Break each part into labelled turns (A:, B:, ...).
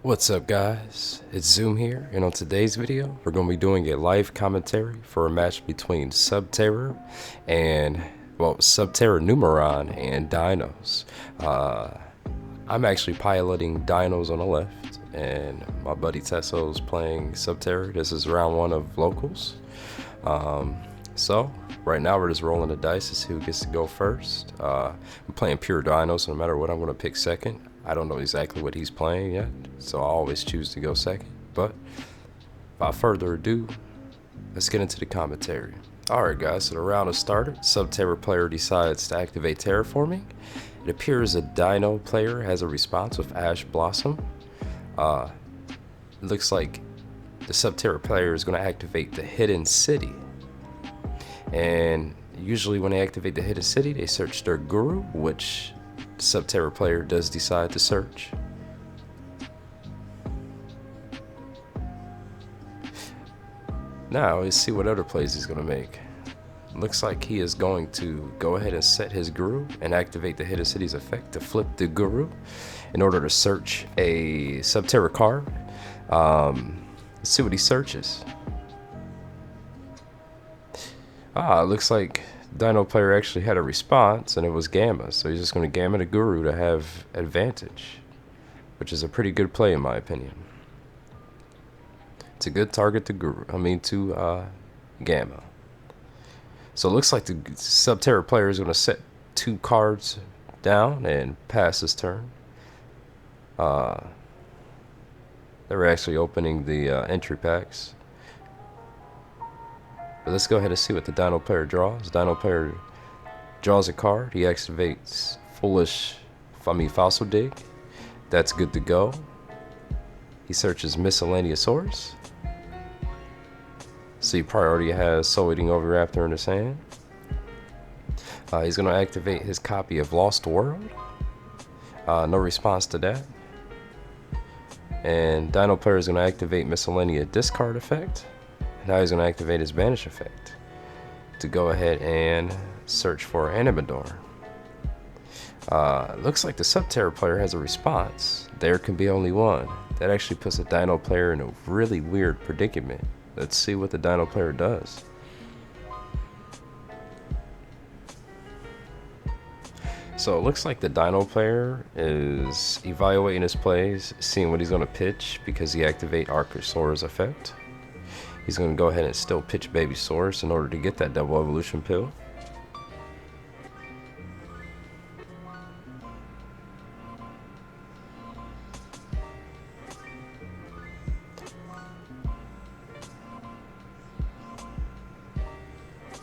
A: What's up guys, it's Zoom here, and on today's video we're going to be doing a live commentary for a match between Subterror and, Subterror Numeron and Dinos. I'm actually piloting Dinos on the left, and my buddy Tesso's playing Subterror. This is round one of locals. So right now we're just rolling the dice to see who gets to go first. I'm playing pure Dinos, so no matter what I'm going to pick second. I don't know exactly what he's playing yet, so I always choose to go second. But without further ado, let's get into the commentary. Alright guys, so the round has started. Subterror player decides to activate terraforming. It appears a Dino player has a response with Ash Blossom. It looks like the Subterror player is going to activate the Hidden City. And usually when they activate the Hidden City, they search their Guru, which the Subterror player does decide to search. Now let's see what other plays he's going to make. Looks like he is going to go ahead and set his Guru and activate the Hidden City's effect to flip the Guru in order to search a Subterror card. Let's see what he searches. Looks like Dino player actually had a response, and it was Gamma, so he's just going to Gamma the Guru to have advantage, which is a pretty good play in my opinion. It's a good target to Gamma. So it looks like the Subterror player is going to set two cards down and pass his turn. They were actually opening the entry packs. But let's go ahead and see what the Dino player draws. Dino player draws a card. He activates Fossil Dig. That's good to go. He searches Miscellaneous Source. So he probably already has Soul Eating Oviraptor in his hand. He's going to activate his copy of Lost World. No response to that. And Dino player is going to activate Miscellaneous Discard effect. Now he's going to activate his Banish effect to go ahead and search for Animador. Looks like the Subterror player has a response. There can be only one. That actually puts the Dino player in a really weird predicament. Let's see what the Dino player does. So it looks like the Dino player is evaluating his plays, seeing what he's going to pitch because he activates Archosaurus effect. He's going to go ahead and still pitch Babysaurus in order to get that double evolution pill.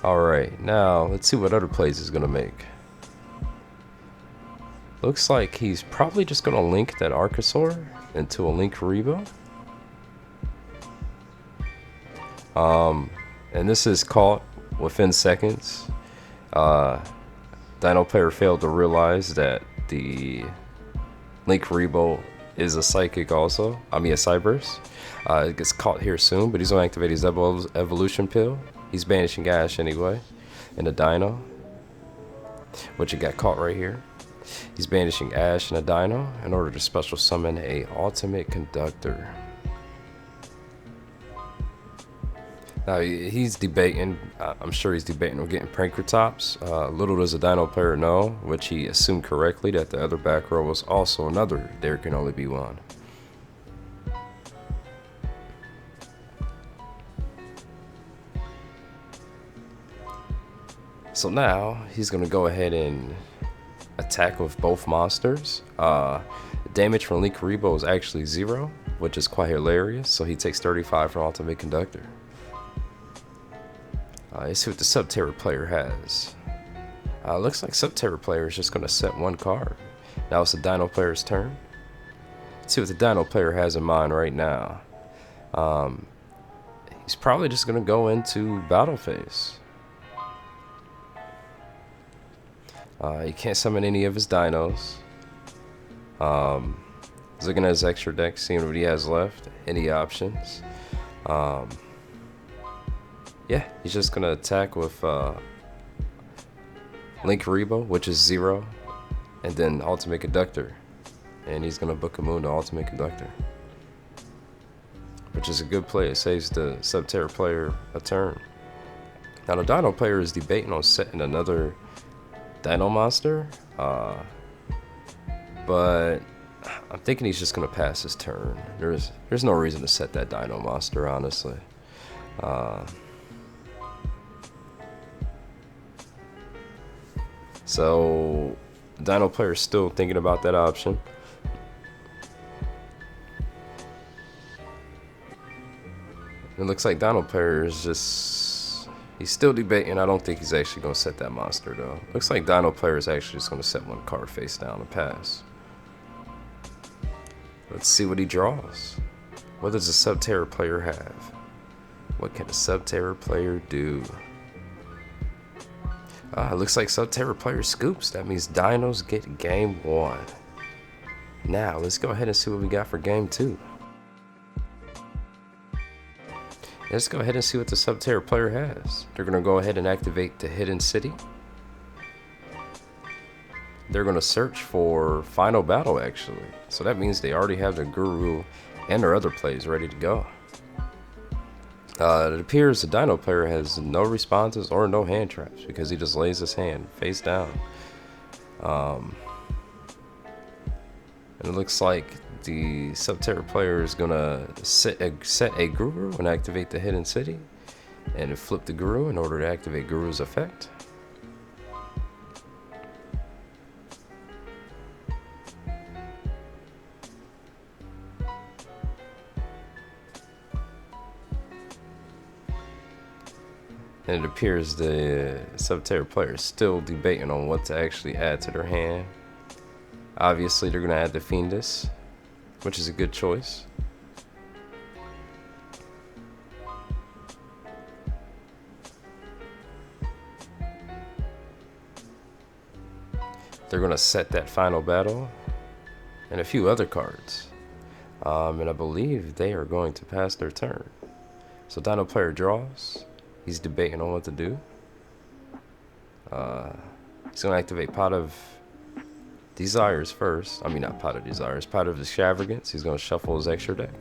A: Alright, now let's see what other plays he's going to make. Looks like he's probably just going to link that Archosaur into a Link Rebo. And this is caught within seconds. Dino player failed to realize that the Link Rebo is a psychic also. A Cyberse. It gets caught here soon, but he's going to activate his double evolution pill. He's banishing Ash anyway, and a Dino, which it got caught right here. He's banishing Ash and a Dino in order to special summon a Ultimate Conductor. Now he's debating, I'm sure he's debating on getting Prankertops. Little does the Dino player know, which he assumed correctly, that the other back row was also another There Can Only Be One. So now he's going to go ahead and attack with both monsters. Damage from Link Rebo is actually 0, which is quite hilarious, so he takes 35 from Ultimate Conductor. Let's see what the Subterror player has. Looks like Subterror player is just going to set one card. Now it's the Dino player's turn. Let's see what the Dino player has in mind right now. He's probably just going to go into battle phase. He can't summon any of his Dinos. He's looking at his extra deck, seeing what he has left, any options. Yeah, he's just gonna attack with Link Rebo, which is 0, and then Ultimate Conductor. And he's gonna book a moon to Ultimate Conductor. which is a good play. It saves the Subterror player a turn. Now the Dino player is debating on setting another Dino monster, but I'm thinking he's just gonna pass his turn. There's no reason to set that Dino monster, honestly. So Dino player is still thinking about that option. It looks like Dino player is he's still debating. I don't think he's actually going to set that monster though. Looks like Dino player is actually just going to set one card face down and pass. Let's see what he draws. What does the Subterror player have? What can a Subterror player do? It looks like Subterror player scoops. That means Dinos get game 1. Now let's go ahead and see what we got for game 2. Let's go ahead and see what the Subterror player has. They're going to go ahead and activate the Hidden City. They're going to search for Final Battle, actually. So that means they already have their Guru and their other plays ready to go. It appears the Dino player has no responses or no hand traps because he just lays his hand face down. And it looks like the Subterror player is gonna set a Guru and activate the Hidden City, and flip the Guru in order to activate Guru's effect. And it appears the Subterror player is still debating on what to actually add to their hand. Obviously, they're gonna add the Fiendus, which is a good choice. They're gonna set that Final Battle and a few other cards. And I believe they are going to pass their turn. So Dino player draws. He's debating on what to do. He's gonna activate Pot of Desires first. I mean, not Pot of Desires, Pot of Extravagance. He's going to shuffle his extra deck.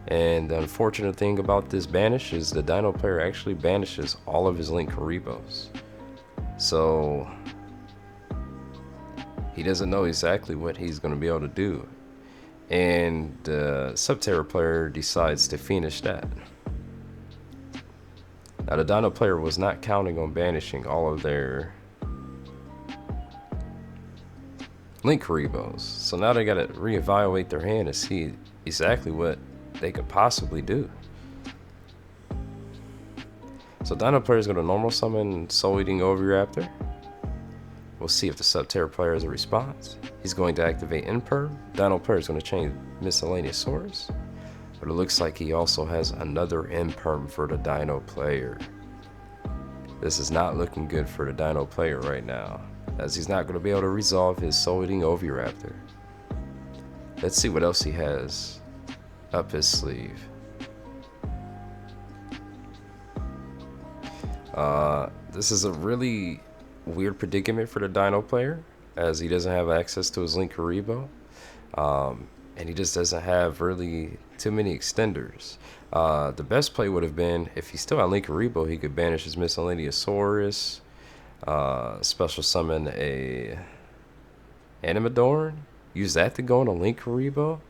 A: And the unfortunate thing about this banish is the Dino player actually banishes all of his Link Karibos. So he doesn't know exactly what he's going to be able to do. And the Subterror player decides to finish that. Now the Dino player was not counting on banishing all of their Link Karibos, so now they gotta reevaluate their hand and see exactly what they could possibly do. So Dino player is gonna normal summon Soul Eating Oviraptor. We'll see if the Subterror player has a response. He's going to activate Imperm. Dino player is gonna change Miscellaneous Source, but it looks like he also has another Imperm for the Dino player. This is not looking good for the Dino player right now, as he's not going to be able to resolve his Soul Eating Oviraptor. Let's see what else he has up his sleeve. This is a really weird predicament for the Dino player, as he doesn't have access to his Link Karibo, and he just doesn't have really too many extenders. The best play would have been, if he still had Link Karibo, he could banish his Miscellaneous Saurus, special summon a Animadorn, use that to go on a Link Karibo,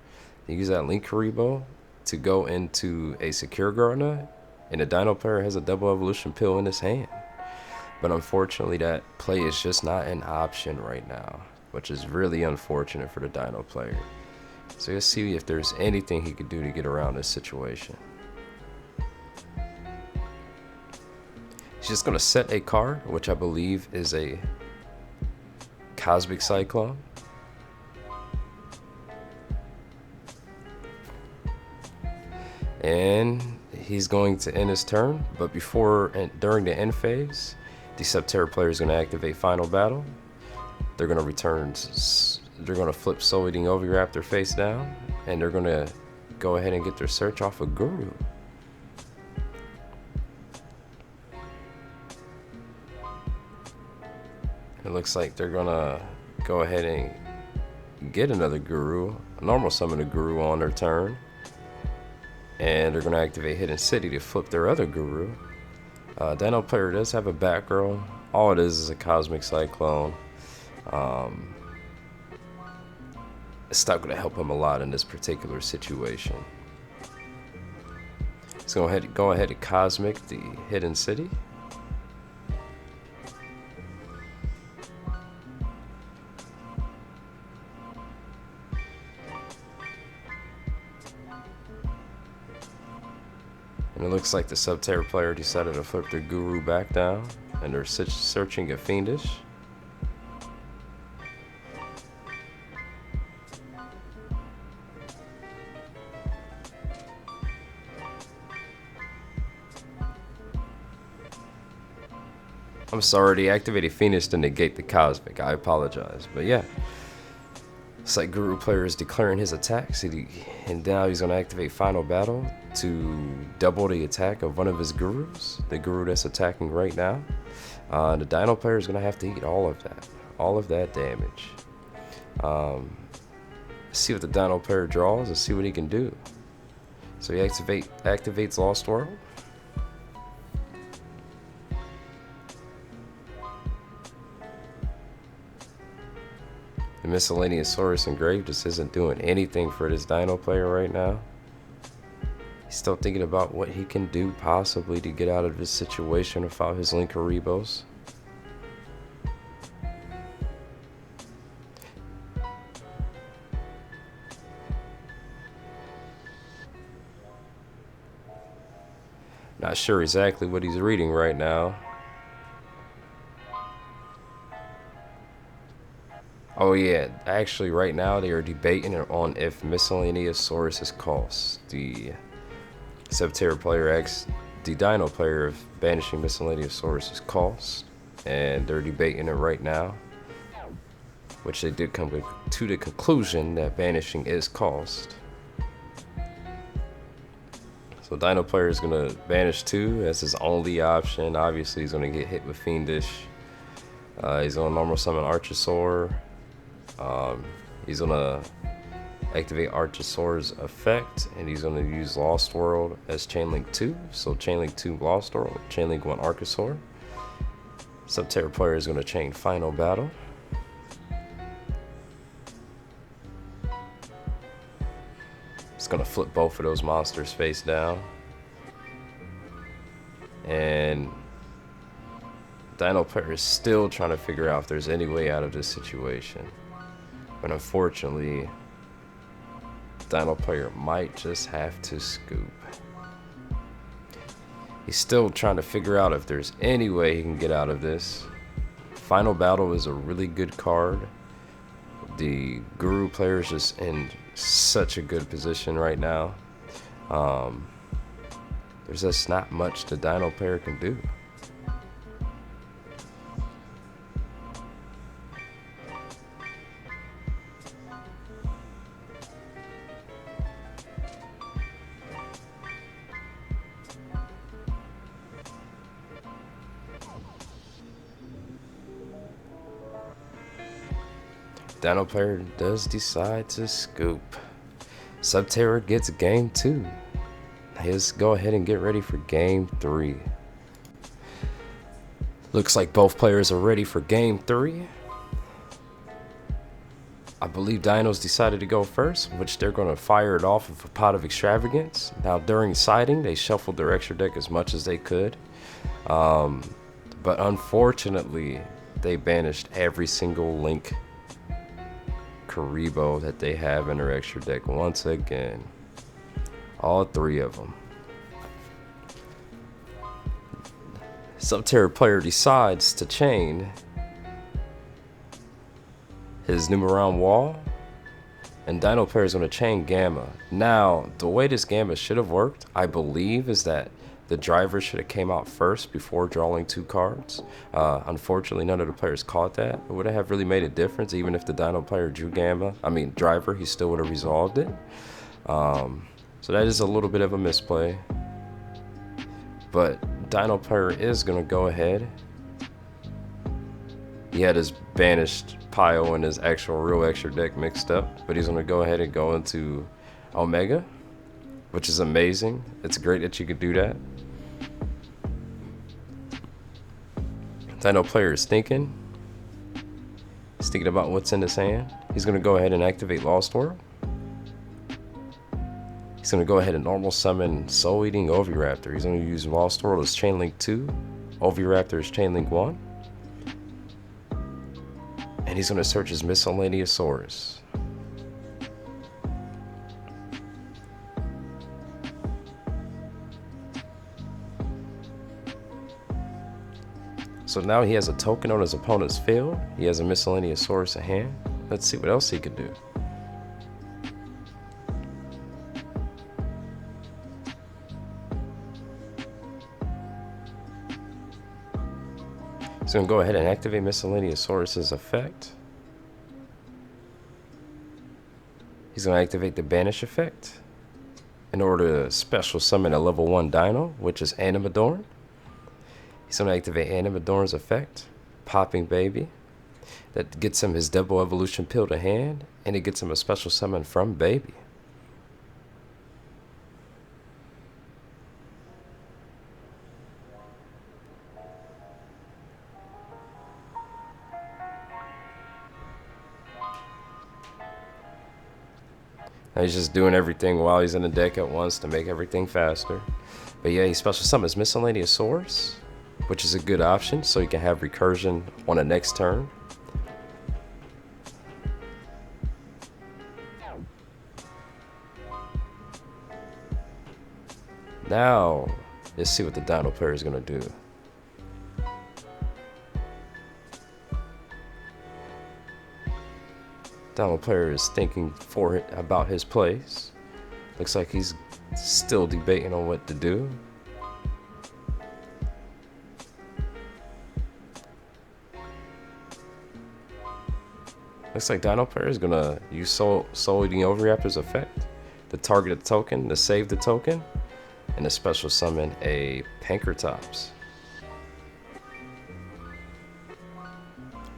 A: and use that Link Karibo to go into a Secure Gardener, and the Dino player has a double evolution pill in his hand. But unfortunately, that play is just not an option right now, which is really unfortunate for the Dino player. So let's see if there's anything he could do to get around this situation. He's just going to set a card, which I believe is a Cosmic Cyclone. And he's going to end his turn, but during the end phase, the Subterror player is going to activate Final Battle. They're going to flip Soul Eating Oviraptor face down, and they're going to go ahead and get their search off of Guru. It looks like they're going to go ahead and get another Guru, normal summon a Guru on their turn. and they're going to activate Hidden City to flip their other Guru. Dino player does have a back row. All it is a Cosmic Cyclone. It's not going to help him a lot in this particular situation. Let's go ahead and Cosmic the Hidden City. And it looks like the Subterror player decided to flip their Guru back down, and they're searching a Fiendish. I'm sorry, they activated Fiendish to negate the Cosmic. I apologize. But yeah. It's like Guru player is declaring his attacks, and now he's going to activate Final Battle to double the attack of one of his Gurus, the Guru that's attacking right now. The Dino player is going to have to eat all of that damage. Let's see what the Dino player draws and see what he can do. So he activates Lost World. The Miscellaneous Saurus Engraved just isn't doing anything for this Dino player right now. He's still thinking about what he can do possibly to get out of this situation without his Linkarebos. Not sure exactly what he's reading right now. Oh yeah, actually right now they are debating on if Miscellaneous Saurus is cost. The Subterror player asks the Dino player if banishing Miscellaneous Saurus is cost, and they're debating it right now, which they did come to the conclusion that banishing is cost. So Dino player is going to banish 2 as his only option. Obviously he's going to get hit with Fiendish. He's going to normal summon Archosaur. He's gonna activate Archosaur's effect, and he's gonna use Lost World as Chainlink 2. So Chainlink 2 Lost World, Chainlink 1 Archosaur. Subterror player is gonna chain Final Battle. It's gonna flip both of those monsters face down. And Dino player is still trying to figure out if there's any way out of this situation. But unfortunately, Dino player might just have to scoop. He's still trying to figure out if there's any way he can get out of this. Final Battle is a really good card. The Guru player is just in such a good position right now. There's just not much the Dino player can do. Dino player does decide to scoop. Subterror gets game 2. Let's go ahead and get ready for game 3. Looks like both players are ready for game 3. I believe Dinos decided to go first, which they're going to fire it off with a Pot of Extravagance. Now during siding, they shuffled their extra deck as much as they could. But unfortunately, they banished every single Link Karibo that they have in their extra deck once again. All 3 of them. Subterror player decides to chain his Numeron Wall, and Dino player is going to chain Gamma. Now, the way this Gamma should have worked, I believe, is that the driver should have came out first before drawing 2 cards. Unfortunately, none of the players caught that. It would have really made a difference. Even if the Dino player drew driver, he still would have resolved it. So that is a little bit of a misplay. But Dino player is going to go ahead. He had his banished pile and his actual real extra deck mixed up, but he's going to go ahead and go into Omega. which is amazing. It's great that you could do that. Dino player is thinking. He's thinking about what's in his hand. He's going to go ahead and activate Lost World. He's going to go ahead and normal summon Soul Eating Oviraptor. He's going to use Lost World as Chain Link 2. Oviraptor is Chain Link 1. And he's going to search his Miscellaneous Source. So now he has a token on his opponent's field. He has a Miscellaneous Source in hand. Let's see what else he could do. He's going to go ahead and activate Miscellaneous Source's effect. He's going to activate the Banish effect in order to special summon a level 1 Dino, which is Animadorn. He's going to activate Animadorn's effect, Popping Baby. That gets him his double evolution pill to hand, and it gets him a special summon from Baby. Now he's just doing everything while he's in the deck at once to make everything faster. But yeah, he special summons Miscellaneous Source, which is a good option, so you can have recursion on the next turn. Now, let's see what the Dino player is going to do. Dino player is thinking about his plays. Looks like he's still debating on what to do. Looks like Dino player is gonna use Soul Eating Oviraptor's effect to target a token, to save the token, and to special summon a Pankratops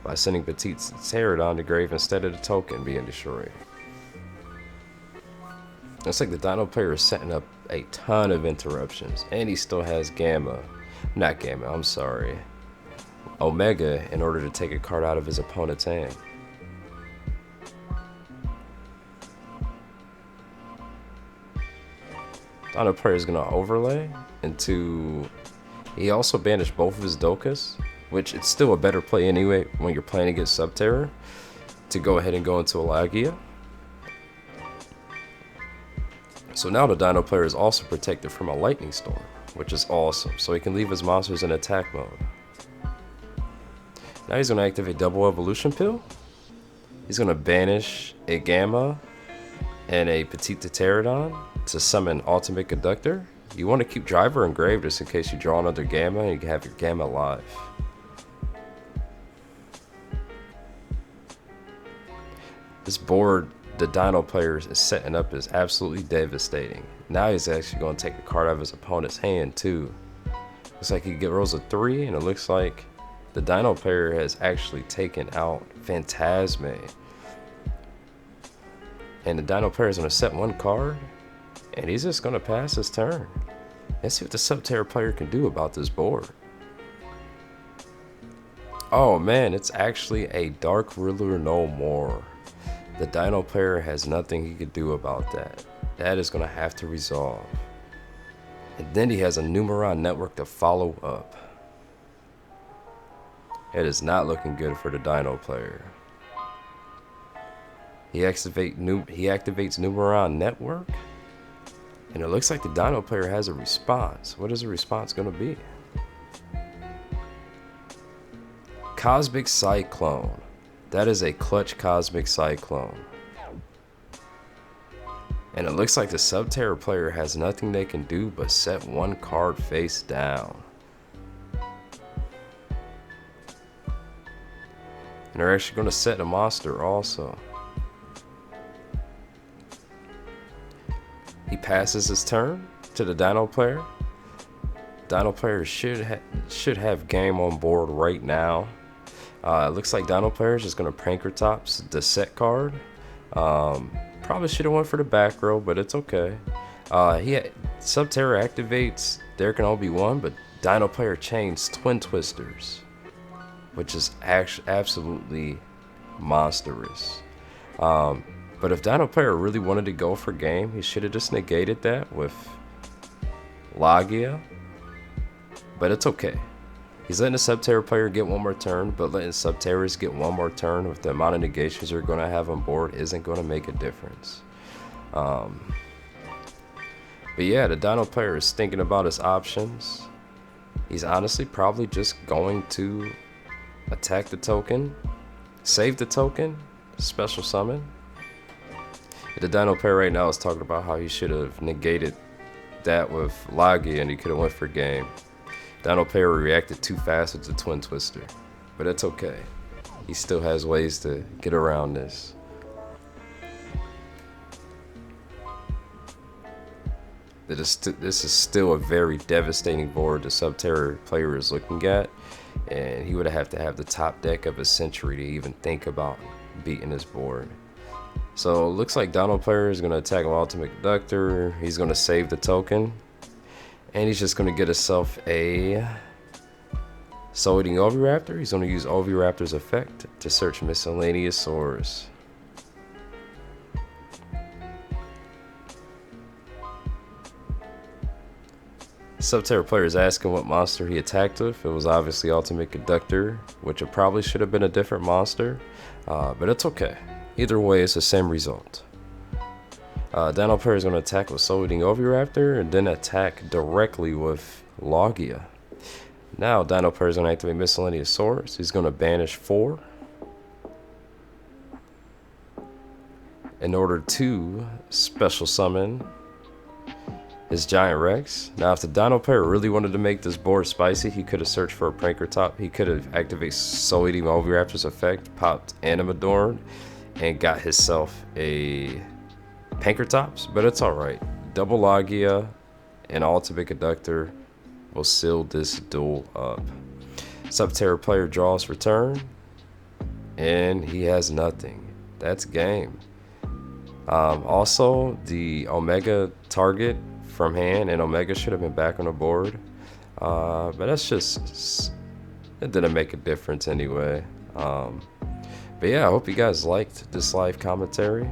A: by sending Petite Pterodon to grave instead of the token being destroyed. Looks like the Dino player is setting up a ton of interruptions, and he still has Omega in order to take a card out of his opponent's hand. Dino player is going to overlay into... He also banished both of his Dokas, which it's still a better play anyway when you're playing against Subterror, to go ahead and go into Alagia. So now the Dino player is also protected from a Lightning Storm, which is awesome, so he can leave his monsters in attack mode. Now he's going to activate Double Evolution Pill. He's going to banish a Gamma and a Petite Pterodon to summon Ultimate Conductor. You want to keep Driver engraved just in case you draw another Gamma and you can have your Gamma live. This board the Dino player is setting up is absolutely devastating. Now he's actually going to take a card out of his opponent's hand too. Looks like he rolls a 3, and it looks like the Dino player has actually taken out Phantasme. And the Dino player is going to set 1 card, and he's just going to pass his turn. Let's see what the Subterror player can do about this board. Oh man, it's actually a Dark Ruler no more. The Dino player has nothing he could do about that. That is going to have to resolve. And then he has a Numeron network to follow up. It is not looking good for the Dino player. He activates Numeron network, and it looks like the Dino player has a response. What is the response going to be? Cosmic Cyclone. That is a clutch Cosmic Cyclone. And it looks like the Subterror player has nothing they can do but set 1 card face down. And they're actually going to set a monster also. He passes his turn to the Dino player. Dino player should have game on board right now. It looks like Dino player is just going to Pankratops the set card. Probably should have went for the back row, but it's okay. Subterror activates there can only be one, but Dino player chains Twin Twisters, which is actually absolutely monstrous. But if Dino player really wanted to go for game, he should have just negated that with Logia. But it's okay. He's letting the Subterror player get one more turn, but letting Subterrors get one more turn with the amount of negations you're going to have on board isn't going to make a difference. But yeah, the Dino player is thinking about his options. He's honestly probably just going to attack the token, save the token, special summon. The Dino player right now is talking about how he should have negated that with Logia and he could have went for game. Dino player reacted too fast with the Twin Twister, but it's okay. He still has ways to get around this. This is still a very devastating board the Subterror player is looking at, and he would have to have the top deck of a century to even think about beating this board. So it looks like Dino player is going to attack with Ultimate Conductor. He's going to save the token, and he's just going to get himself a Soul Eating Oviraptor. He's going to use Oviraptor's effect to search miscellaneous source. Subterror player is asking what monster he attacked with. It was obviously Ultimate Conductor, which it probably should have been a different monster, but it's okay. Either way, it's the same result. Dino player is going to attack with Soul Eating Oviraptor and then attack directly with Logia. Now Dino player is going to activate Miscellaneous Source. He's going to banish 4 in order to special summon his Giant Rex. Now if the Dino player really wanted to make this board spicy, he could have searched for a Pranker Top. He could have activated Soul Eating Oviraptor's effect, popped Animadorn, and got himself a Pankratops, but it's alright. Double Logia and Ultimate Conductor will seal this duel up. Subterror player draws for turn, and he has nothing. That's game. Also, the Omega target from hand and Omega should have been back on the board, but that's just, it didn't make a difference anyway. But yeah, I hope you guys liked this live commentary.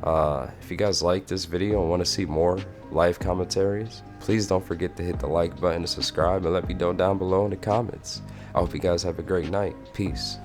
A: If you guys like this video and want to see more live commentaries, please don't forget to hit the like button and subscribe, and let me know down below in the comments. I hope you guys have a great night. Peace.